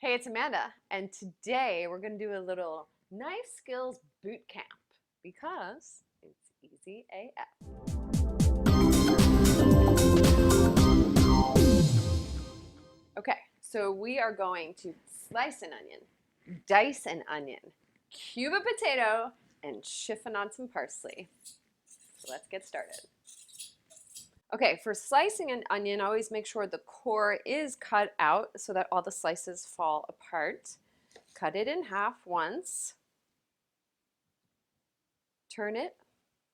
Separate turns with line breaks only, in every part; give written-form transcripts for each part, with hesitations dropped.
Hey, it's Amanda, and today we're going to do a little knife skills boot camp because it's easy AF. Okay, so we are going to slice an onion, dice an onion, cube a potato, and chiffonade some parsley. So let's get started. Okay, for slicing an onion, always make sure the core is cut out so that all the slices fall apart. Cut it in half once. Turn it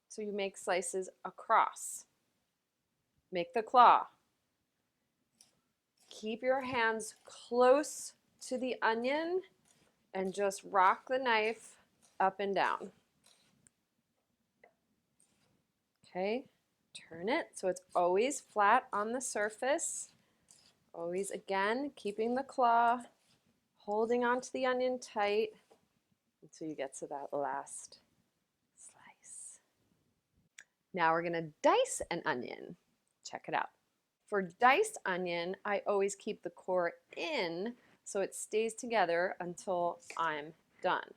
so you make slices across. Make the claw. Keep your hands close to the onion and just rock the knife up and down. Okay, turn it so it's always flat on the surface. Always, again, keeping the claw, holding onto the onion tight until you get to that last slice. Now we're going to dice an onion. Check it out. For diced onion, I always keep the core in so it stays together until I'm done.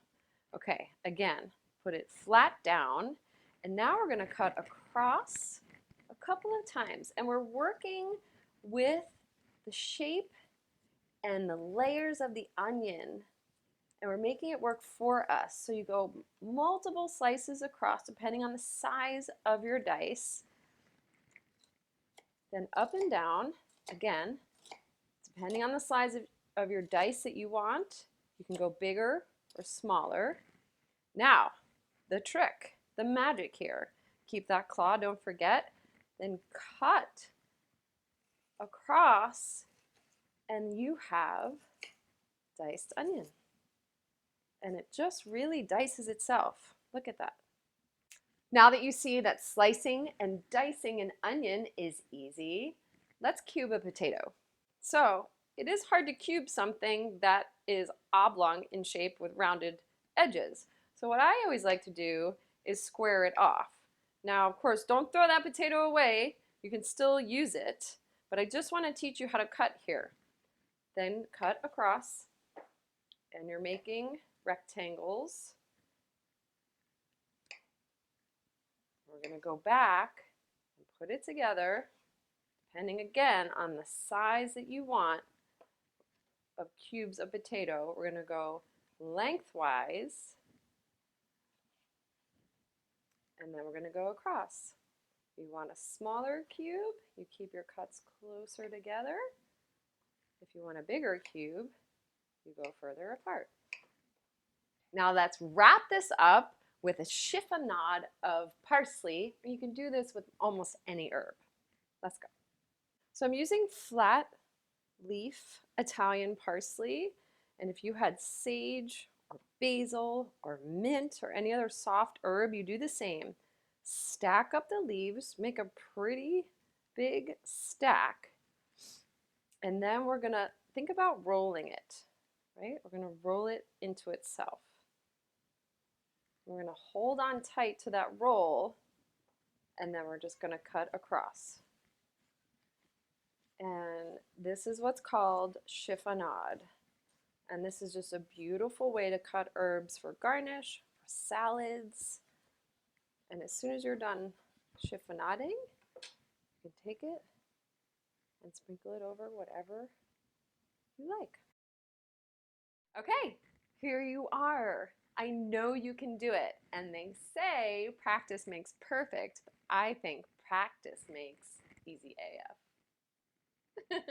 Okay, again, put it flat down, and now we're going to cut across a couple of times, and we're working with the shape and the layers of the onion, and we're making it work for us. So you go multiple slices across depending on the size of your dice, then up and down, again, depending on the size of your dice that you want. You can go bigger or smaller. Now, the trick, the magic here. Keep that claw, don't forget. Then cut across, and you have diced onion. And it just really dices itself. Look at that. Now that you see that slicing and dicing an onion is easy, let's cube a potato. So it is hard to cube something that is oblong in shape with rounded edges. So what I always like to do is square it off. Now, of course, don't throw that potato away. You can still use it, but I just want to teach you how to cut here. Then cut across, and you're making rectangles. We're going to go back and put it together, depending again on the size that you want of cubes of potato. We're going to go lengthwise, and then we're going to go across. If you want a smaller cube, you keep your cuts closer together. If you want a bigger cube, you go further apart. Now let's wrap this up with a chiffonade of parsley. You can do this with almost any herb. Let's go. So I'm using flat leaf Italian parsley, and if you had sage or basil or mint or any other soft herb, you do the same. Stack up the leaves, make a pretty big stack, and then we're gonna think about rolling it, right? We're gonna roll it into itself. We're gonna hold on tight to that roll, and then we're just gonna cut across. And this is what's called chiffonade. And this is just a beautiful way to cut herbs for garnish, for salads. And as soon as you're done chiffonading, you can take it and sprinkle it over whatever you like. Okay, here you are. I know you can do it. And they say practice makes perfect, but I think practice makes easy AF.